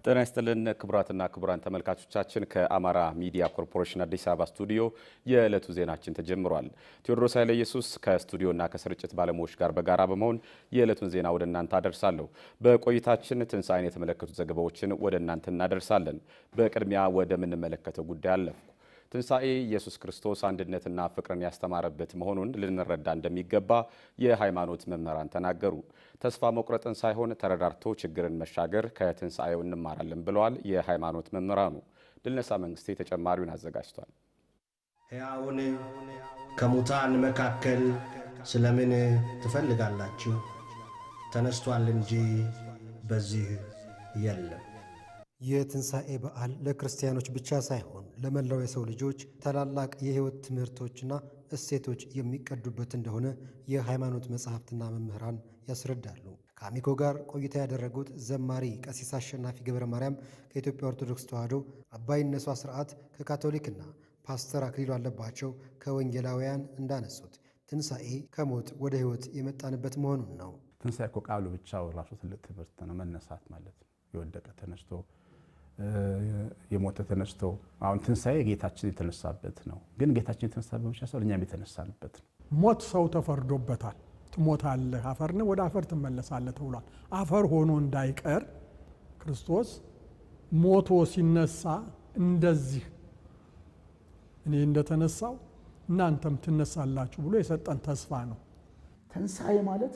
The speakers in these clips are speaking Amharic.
ጤና ይስጥልን ክቡራትና ክቡራን ተመልካቾቻችን ከአማራ ሚዲያ ኮርፖሬሽን አዲስ አበባ ስቱዲዮ የዕለቱ ዜናችን ተጀምሯል። ቴዎድሮስ ኃይለ ኢየሱስ ከስቱዲዮና ከስርጭት ባለሙያዎች ጋር በጋራ በመሆን የዕለቱን ዜና ወደ እናንተ አደርሳለሁ። በቆይታችን ትንሣኤን የተመለከቱ ዘገባዎችን ወደ እናንተ እናደርሳለን። በቅድሚያ ወደ ምንመለከተው ጉዳይ አለፍኩ። ትንሣኤ ኢየሱስ ክርስቶስ አንድነትና ፍቅርን ያስተማረበት መሆኑን ልንረዳ እንደሚገባ የሃይማኖት መምህራን ተናገሩ። ተስፋ መቁረጥን ሳይሆን ተረዳርቶ ችግርን መሻገር ከትንሣኤው እንማራለን ብለዋል የሃይማኖት መምህራኑ። ድልነሳ መንግስቴ ተጨማሪውን አዘጋጅቷል። ሕያውን ከሙታን መካከል ስለምን ትፈልጋላችሁ? ተነስቷል እንጂ በዚህ የለም። የትንሣኤ በዓል ለክርስቲያኖች ብቻ ሳይሆን ለመላው የሰው ልጆች ታላላቅ የሕይወት ትምህርቶችና እሴቶች የሚቀዱበት እንደሆነ የሃይማኖት መጻሕፍትና መምህራን ያስረዳሉ። ከአሚኮ ጋር ቆይታ ያደረጉት ዘማሪ ቀሲስ አሸናፊ ገብረ ማርያም ከኢትዮጵያ ኦርቶዶክስ ተዋሕዶ፣ አባይ እነሷ ሥርዓት ከካቶሊክና ፓስተር አክሊሉ አለባቸው ከወንጌላውያን እንዳነሱት ትንሣኤ ከሞት ወደ ሕይወት የመጣንበት መሆኑን ነው። ትንሣኤ እኮ ቃሉ ብቻው ራሱ ትልቅ ትምህርት ነው። መነሳት ማለት ነው። የወደቀ ተነስቶ የሞተ ተነስቶ አሁን ትንሣኤ ጌታችን የተነሳበት ነው። ግን ጌታችን የተነሳበት ብቻ ሳይሆን እኛም የተነሳንበት ነው። ሞት ሰው ተፈርዶበታል። ትሞታለህ፣ አፈር ነህ፣ ወደ አፈር ትመለሳለህ ተብሏል። አፈር ሆኖ እንዳይቀር ክርስቶስ ሞቶ ሲነሳ እንደዚህ እኔ እንደተነሳው እናንተም ትነሳላችሁ ብሎ የሰጠን ተስፋ ነው። ትንሣኤ ማለት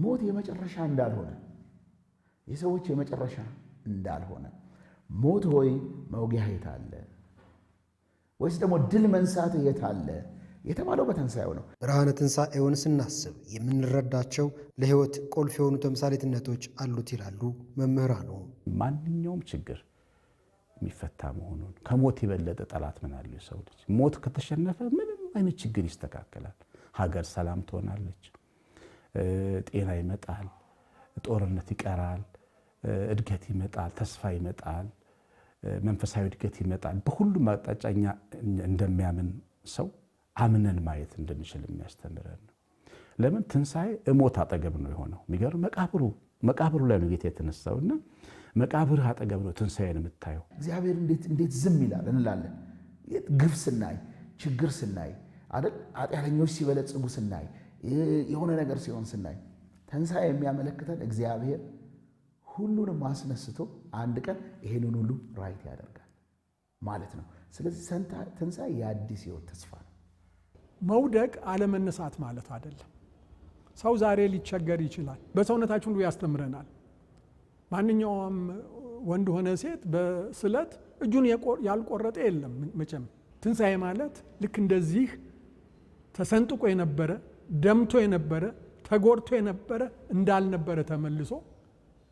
ሞት የመጨረሻ እንዳልሆነ፣ የሰዎች የመጨረሻ እንዳልሆነ፣ ሞት ሆይ መውጊያ የት አለ ወይስ ደግሞ ድል መንሳት የት አለ የተባለው በትንሣኤው ነው። ብርሃነ ትንሣኤውን ስናስብ የምንረዳቸው ለሕይወት ቁልፍ የሆኑ ተምሳሌትነቶች አሉት ይላሉ መምህራኑ። ማንኛውም ችግር የሚፈታ መሆኑን፣ ከሞት የበለጠ ጠላት ምን አለው የሰው ልጅ? ሞት ከተሸነፈ ምንም አይነት ችግር ይስተካከላል። ሀገር ሰላም ትሆናለች፣ ጤና ይመጣል፣ ጦርነት ይቀራል፣ እድገት ይመጣል፣ ተስፋ ይመጣል፣ መንፈሳዊ እድገት ይመጣል። በሁሉም አቅጣጫ እኛ እንደሚያምን ሰው አምነን ማየት እንድንችል የሚያስተምረን ነው። ለምን ትንሣኤ እሞት አጠገብ ነው የሆነው። የሚገርም መቃብሩ ላይ ነው ጌታ የተነሳውና መቃብር አጠገብ ነው ትንሣኤን የምታየው። እግዚአብሔር እንዴት ዝም ይላል እንላለን። ግፍ ስናይ፣ ችግር ስናይ አይደል፣ ኃጢአተኞች ሲበለጽጉ ስናይ፣ የሆነ ነገር ሲሆን ስናይ፣ ትንሣኤ የሚያመለክተን እግዚአብሔር ሁሉንም አስነስቶ አንድ ቀን ይሄንን ሁሉ ራይት ያደርጋል ማለት ነው። ስለዚህ ትንሣኤ የአዲስ ሕይወት ተስፋ ነው። መውደቅ አለመነሳት ማለት አይደለም። ሰው ዛሬ ሊቸገር ይችላል። በሰውነታችን ሁሉ ያስተምረናል። ማንኛውም ወንድ ሆነ ሴት በስለት እጁን ያልቆረጠ የለም መቼም። ትንሣኤ ማለት ልክ እንደዚህ ተሰንጥቆ የነበረ ደምቶ የነበረ ተጎድቶ የነበረ እንዳልነበረ ተመልሶ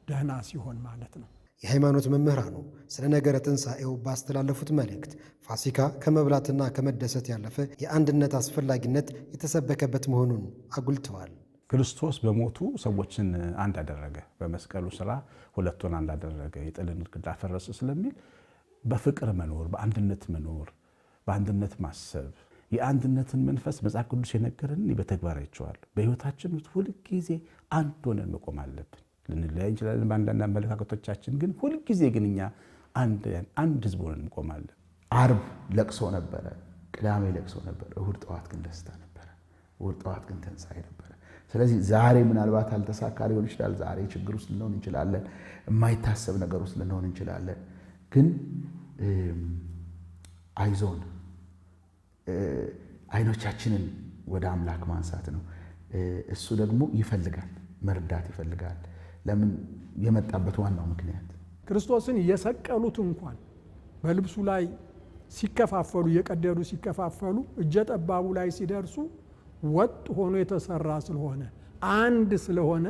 ደህና ሲሆን ማለት ነው። የሃይማኖት መምህራኑ ስለ ነገረ ትንሣኤው ባስተላለፉት መልእክት ፋሲካ ከመብላትና ከመደሰት ያለፈ የአንድነት አስፈላጊነት የተሰበከበት መሆኑን አጉልተዋል። ክርስቶስ በሞቱ ሰዎችን አንድ አደረገ። በመስቀሉ ስራ ሁለቱን አንድ አደረገ፣ የጥልን ግድግዳ አፈረሰ ስለሚል በፍቅር መኖር፣ በአንድነት መኖር፣ በአንድነት ማሰብ፣ የአንድነትን መንፈስ መጽሐፍ ቅዱስ የነገረን በተግባር አይቼዋለሁ። በሕይወታችን ውስጥ ሁልጊዜ አንድ ሆነን መቆም አለብን። ልንለያይ እንችላለን በአንዳንድ አመለካከቶቻችን፣ ግን ሁልጊዜ ግን እኛ አንድ ህዝብ ሆነን እንቆማለን። ዓርብ ለቅሶ ነበረ፣ ቅዳሜ ለቅሶ ነበር፣ እሁድ ጠዋት ግን ደስታ ነበረ፣ እሁድ ጠዋት ግን ትንሣኤ ነበረ። ስለዚህ ዛሬ ምናልባት አልተሳካ ሊሆን ይችላል። ዛሬ ችግር ውስጥ ልንሆን እንችላለን፣ የማይታሰብ ነገር ውስጥ ልንሆን እንችላለን። ግን አይዞን፣ አይኖቻችንን ወደ አምላክ ማንሳት ነው። እሱ ደግሞ ይፈልጋል፣ መርዳት ይፈልጋል። ለምን የመጣበት ዋናው ምክንያት ክርስቶስን የሰቀሉት እንኳን በልብሱ ላይ ሲከፋፈሉ የቀደዱ ሲከፋፈሉ እጀ ጠባቡ ላይ ሲደርሱ ወጥ ሆኖ የተሰራ ስለሆነ አንድ ስለሆነ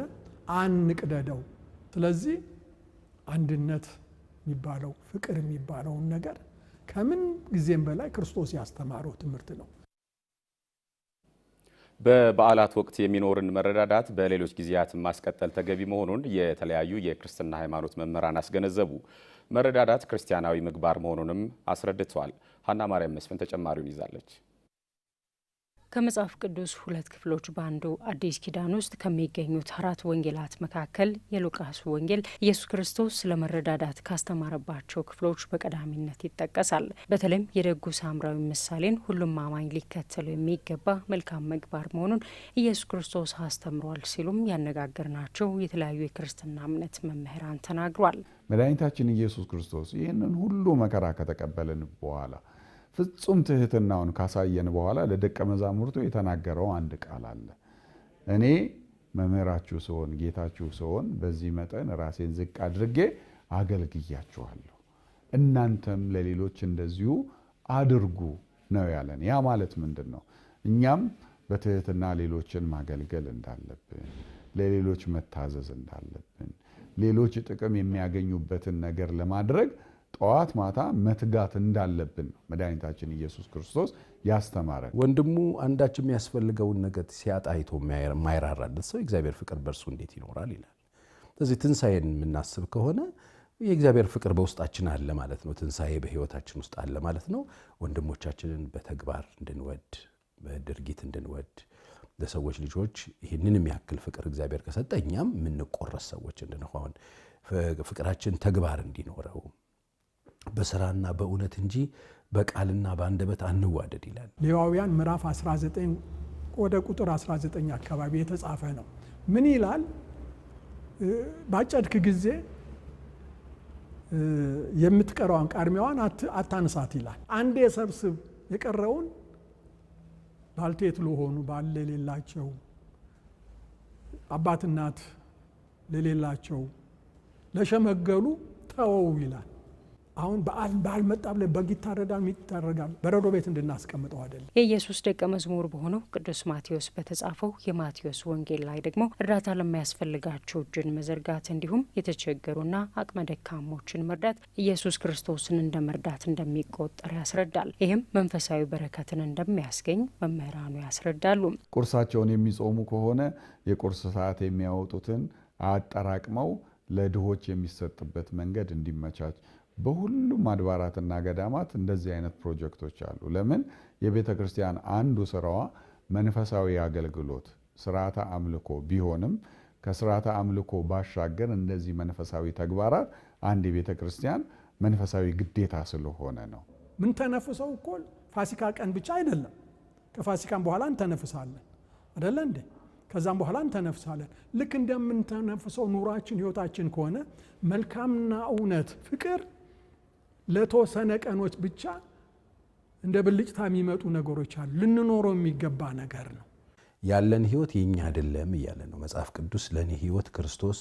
አንቅደደው። ስለዚህ አንድነት የሚባለው ፍቅር የሚባለውን ነገር ከምን ጊዜም በላይ ክርስቶስ ያስተማረው ትምህርት ነው። በበዓላት ወቅት የሚኖርን መረዳዳት በሌሎች ጊዜያት ማስቀጠል ተገቢ መሆኑን የተለያዩ የክርስትና ሃይማኖት መምህራን አስገነዘቡ። መረዳዳት ክርስቲያናዊ ምግባር መሆኑንም አስረድተዋል። ሀና ማርያም መስፍን ተጨማሪውን ይዛለች። ከመጽሐፍ ቅዱስ ሁለት ክፍሎች በአንዱ አዲስ ኪዳን ውስጥ ከሚገኙት 4 ወንጌላት መካከል የሉቃስ ወንጌል ኢየሱስ ክርስቶስ ስለመረዳዳት ካስተማረባቸው ክፍሎች በቀዳሚነት ይጠቀሳል። በተለይም የደጉ ሳምራዊ ምሳሌን ሁሉም አማኝ ሊከተለው የሚገባ መልካም ምግባር መሆኑን ኢየሱስ ክርስቶስ አስተምሯል ሲሉም ያነጋገርናቸው የተለያዩ የክርስትና እምነት መምህራን ተናግሯል። መድኃኒታችን ኢየሱስ ክርስቶስ ይህንን ሁሉ መከራ ከተቀበለን በኋላ ፍጹም ትህትናውን ካሳየን በኋላ ለደቀ መዛሙርቱ የተናገረው አንድ ቃል አለ። እኔ መምህራችሁ ስሆን ጌታችሁ ስሆን በዚህ መጠን ራሴን ዝቅ አድርጌ አገልግያችኋለሁ፣ እናንተም ለሌሎች እንደዚሁ አድርጉ ነው ያለን። ያ ማለት ምንድን ነው? እኛም በትህትና ሌሎችን ማገልገል እንዳለብን፣ ለሌሎች መታዘዝ እንዳለብን፣ ሌሎች ጥቅም የሚያገኙበትን ነገር ለማድረግ ጠዋት ማታ መትጋት እንዳለብን ነው መድኃኒታችን ኢየሱስ ክርስቶስ ያስተማረን። ወንድሙ አንዳች የሚያስፈልገውን ነገር ሲያጣ አይቶ የማይራራለት ሰው የእግዚአብሔር ፍቅር በእርሱ እንዴት ይኖራል ይላል። ስለዚህ ትንሣኤን የምናስብ ከሆነ የእግዚአብሔር ፍቅር በውስጣችን አለ ማለት ነው። ትንሣኤ በሕይወታችን ውስጥ አለ ማለት ነው። ወንድሞቻችንን በተግባር እንድንወድ፣ በድርጊት እንድንወድ፣ ለሰዎች ልጆች ይህንን የሚያክል ፍቅር እግዚአብሔር ከሰጠ እኛም የምንቆረስ ሰዎች እንድንሆን፣ ፍቅራችን ተግባር እንዲኖረው በስራና በእውነት እንጂ በቃልና በአንደበት አንዋደድ ይላል። ሌዋውያን ምዕራፍ 19 ወደ ቁጥር 19 አካባቢ የተጻፈ ነው። ምን ይላል? ባጨድክ ጊዜ የምትቀረዋን ቃርሚያዋን አታንሳት ይላል። አንዴ ሰብስብ፣ የቀረውን ባልቴት ለሆኑ ባል ለሌላቸው፣ አባት እናት ለሌላቸው፣ ለሸመገሉ ተወው ይላል። አሁን በዓል መጣ ብለን በግ ይታረዳል በረዶ ቤት እንድናስቀምጠው አይደለም። የኢየሱስ ደቀ መዝሙር በሆነው ቅዱስ ማቴዎስ በተጻፈው የማቴዎስ ወንጌል ላይ ደግሞ እርዳታ ለማያስፈልጋቸው እጅን መዘርጋት እንዲሁም የተቸገሩና አቅመ ደካሞችን መርዳት ኢየሱስ ክርስቶስን እንደ መርዳት እንደሚቆጠር ያስረዳል። ይህም መንፈሳዊ በረከትን እንደሚያስገኝ መምህራኑ ያስረዳሉ። ቁርሳቸውን የሚጾሙ ከሆነ የቁርስ ሰዓት የሚያወጡትን አጠራቅመው ለድሆች የሚሰጥበት መንገድ እንዲመቻች በሁሉም አድባራትና ገዳማት እንደዚህ አይነት ፕሮጀክቶች አሉ። ለምን? የቤተ ክርስቲያን አንዱ ስራዋ መንፈሳዊ አገልግሎት ስርዓተ አምልኮ ቢሆንም ከስርዓተ አምልኮ ባሻገር እንደዚህ መንፈሳዊ ተግባራት አንድ የቤተ ክርስቲያን መንፈሳዊ ግዴታ ስለሆነ ነው። ምን ተነፍሰው እኮ ፋሲካ ቀን ብቻ አይደለም። ከፋሲካም በኋላ እንተነፍሳለን አይደለ እንዴ? ከዛም በኋላ እንተነፍሳለን። ልክ እንደምንተነፍሰው ኑሯችን ህይወታችን ከሆነ መልካምና እውነት ፍቅር ለተወሰነ ቀኖች ብቻ እንደ ብልጭታ የሚመጡ ነገሮች አሉ። ልንኖረው የሚገባ ነገር ነው። ያለን ህይወት የኛ አይደለም እያለ ነው መጽሐፍ ቅዱስ። ለኔ ህይወት ክርስቶስ፣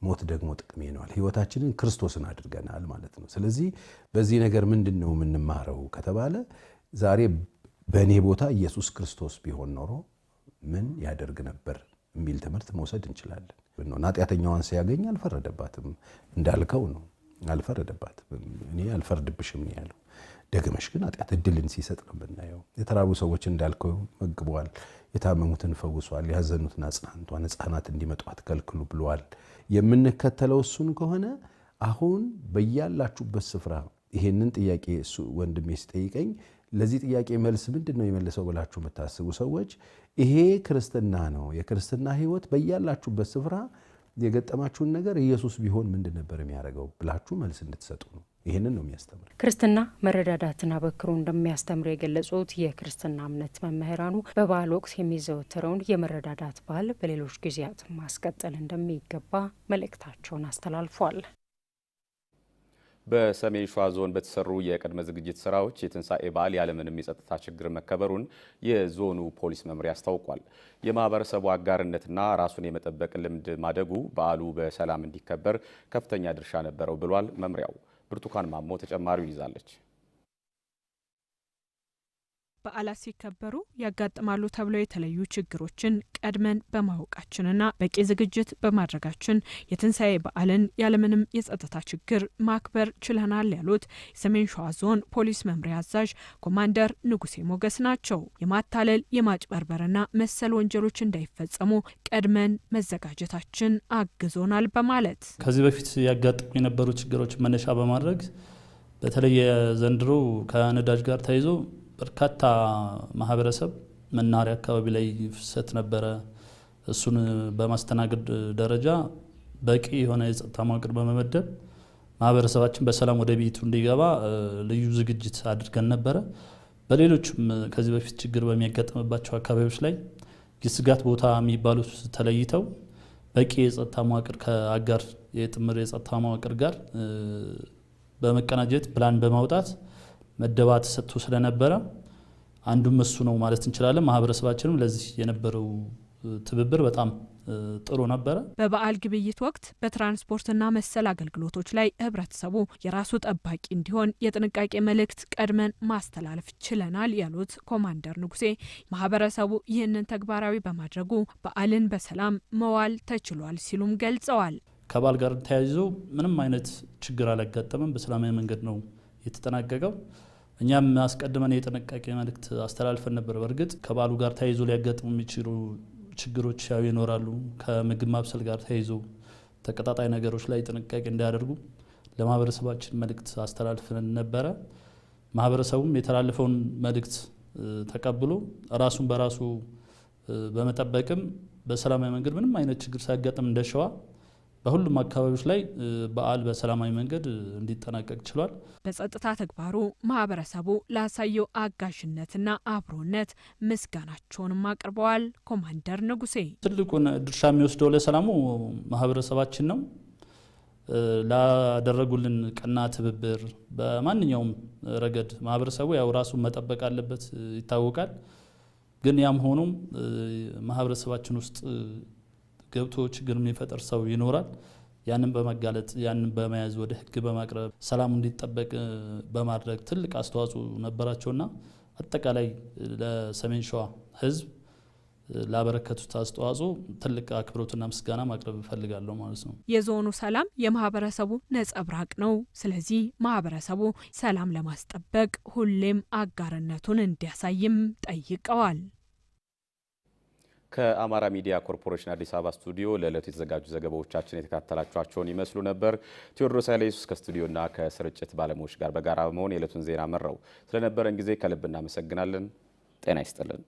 ሞት ደግሞ ጥቅሜ ነው። ህይወታችንን ክርስቶስን አድርገናል ማለት ነው። ስለዚህ በዚህ ነገር ምንድነው የምንማረው ከተባለ ዛሬ በእኔ ቦታ ኢየሱስ ክርስቶስ ቢሆን ኖሮ ምን ያደርግ ነበር የሚል ትምህርት መውሰድ እንችላለን። ኃጢአተኛዋን ሲያገኝ አልፈረደባትም እንዳልከው ነው። አልፈረደባትም። እኔ አልፈርድብሽም ነው ያለው። ደግመሽ ግን ኃጢአት እድልን ሲሰጥ ነው ብናየው። የተራቡ ሰዎች እንዳልከው መግቧል፣ የታመሙትን ፈውሷል፣ ያዘኑትን አጽናንቷል፣ ሕፃናት እንዲመጡ አትከልክሉ ብሏል። የምንከተለው እሱን ከሆነ አሁን በያላችሁበት ስፍራ ይሄንን ጥያቄ እሱ ወንድሜ ሲጠይቀኝ ለዚህ ጥያቄ መልስ ምንድነው የመለሰው ብላችሁ የምታስቡ ሰዎች ይሄ ክርስትና ነው። የክርስትና ህይወት በያላችሁበት ስፍራ የገጠማችሁን ነገር ኢየሱስ ቢሆን ምንድን ነበር የሚያደርገው ብላችሁ መልስ እንድትሰጡ ነው። ይሄንን ነው የሚያስተምር። ክርስትና መረዳዳትን አበክሮ እንደሚያስተምር የገለጹት የክርስትና እምነት መምህራኑ በበዓል ወቅት የሚዘወተረውን የመረዳዳት ባህል በሌሎች ጊዜያት ማስቀጠል እንደሚገባ መልእክታቸውን አስተላልፏል። በሰሜን ሸዋ ዞን በተሰሩ የቅድመ ዝግጅት ስራዎች የትንሣኤ በዓል ያለምንም የጸጥታ ችግር መከበሩን የዞኑ ፖሊስ መምሪያ አስታውቋል። የማህበረሰቡ አጋርነትና ራሱን የመጠበቅ ልምድ ማደጉ በዓሉ በሰላም እንዲከበር ከፍተኛ ድርሻ ነበረው ብሏል መምሪያው። ብርቱካን ማሞ ተጨማሪውን ይዛለች። በዓላት ሲከበሩ ያጋጥማሉ ተብለው የተለዩ ችግሮችን ቀድመን በማወቃችንና በቂ ዝግጅት በማድረጋችን የትንሣኤ በዓልን ያለምንም የጸጥታ ችግር ማክበር ችለናል ያሉት የሰሜን ሸዋ ዞን ፖሊስ መምሪያ አዛዥ ኮማንደር ንጉሴ ሞገስ ናቸው። የማታለል የማጭበርበርና መሰል ወንጀሎች እንዳይፈጸሙ ቀድመን መዘጋጀታችን አግዞናል በማለት ከዚህ በፊት ያጋጥሙ የነበሩ ችግሮች መነሻ በማድረግ በተለይ ዘንድሮ ከነዳጅ ጋር ተያይዞ በርካታ ማህበረሰብ መናኸሪያ አካባቢ ላይ ፍሰት ነበረ። እሱን በማስተናገድ ደረጃ በቂ የሆነ የጸጥታ መዋቅር በመመደብ ማህበረሰባችን በሰላም ወደ ቤቱ እንዲገባ ልዩ ዝግጅት አድርገን ነበረ። በሌሎችም ከዚህ በፊት ችግር በሚያጋጥምባቸው አካባቢዎች ላይ የስጋት ቦታ የሚባሉት ተለይተው በቂ የጸጥታ መዋቅር ከአጋር የጥምር የጸጥታ መዋቅር ጋር በመቀናጀት ፕላን በማውጣት መደባ ተሰጥቶ ስለነበረ አንዱም እሱ ነው ማለት እንችላለን። ማህበረሰባችንም ለዚህ የነበረው ትብብር በጣም ጥሩ ነበረ። በበዓል ግብይት ወቅት በትራንስፖርትና መሰል አገልግሎቶች ላይ ህብረተሰቡ የራሱ ጠባቂ እንዲሆን የጥንቃቄ መልእክት ቀድመን ማስተላለፍ ችለናል ያሉት ኮማንደር ንጉሴ ማህበረሰቡ ይህንን ተግባራዊ በማድረጉ በዓልን በሰላም መዋል ተችሏል ሲሉም ገልጸዋል። ከበዓል ጋር ተያይዞ ምንም አይነት ችግር አላጋጠመም። በሰላማዊ መንገድ ነው የተጠናቀቀው። እኛም አስቀድመን የጥንቃቄ መልእክት አስተላልፈን ነበር። በእርግጥ ከበዓሉ ጋር ተያይዞ ሊያጋጥሙ የሚችሉ ችግሮች ያው ይኖራሉ። ከምግብ ማብሰል ጋር ተያይዞ ተቀጣጣይ ነገሮች ላይ ጥንቃቄ እንዲያደርጉ ለማህበረሰባችን መልእክት አስተላልፈን ነበረ። ማህበረሰቡም የተላለፈውን መልእክት ተቀብሎ ራሱን በራሱ በመጠበቅም በሰላማዊ መንገድ ምንም አይነት ችግር ሳያጋጥም እንደሸዋ በሁሉም አካባቢዎች ላይ በዓል በሰላማዊ መንገድ እንዲጠናቀቅ ችሏል። በጸጥታ ተግባሩ ማህበረሰቡ ላሳየው አጋዥነትና አብሮነት ምስጋናቸውንም አቅርበዋል። ኮማንደር ንጉሴ ትልቁን ድርሻ የሚወስደው ለሰላሙ ማህበረሰባችን ነው። ላደረጉልን ቀና ትብብር በማንኛውም ረገድ ማህበረሰቡ ያው ራሱን መጠበቅ አለበት ይታወቃል። ግን ያም ሆኖም ማህበረሰባችን ውስጥ ገብቶ ችግር የሚፈጠር ሰው ይኖራል። ያንን በመጋለጥ ያንን በመያዝ ወደ ህግ በማቅረብ ሰላም እንዲጠበቅ በማድረግ ትልቅ አስተዋጽኦ ነበራቸውና አጠቃላይ ለሰሜን ሸዋ ህዝብ ላበረከቱት አስተዋጽኦ ትልቅ አክብሮትና ምስጋና ማቅረብ እፈልጋለሁ ማለት ነው። የዞኑ ሰላም የማህበረሰቡ ነጸብራቅ ነው። ስለዚህ ማህበረሰቡ ሰላም ለማስጠበቅ ሁሌም አጋርነቱን እንዲያሳይም ጠይቀዋል። ከአማራ ሚዲያ ኮርፖሬሽን አዲስ አበባ ስቱዲዮ ለዕለቱ የተዘጋጁ ዘገባዎቻችን የተካተላችኋቸውን ይመስሉ ነበር። ቴዎድሮስ ኃይለየሱስ ከስቱዲዮና ከስርጭት ባለሙያዎች ጋር በጋራ በመሆን የዕለቱን ዜና መራው። ስለነበረን ጊዜ ከልብ እናመሰግናለን። ጤና ይስጥልን።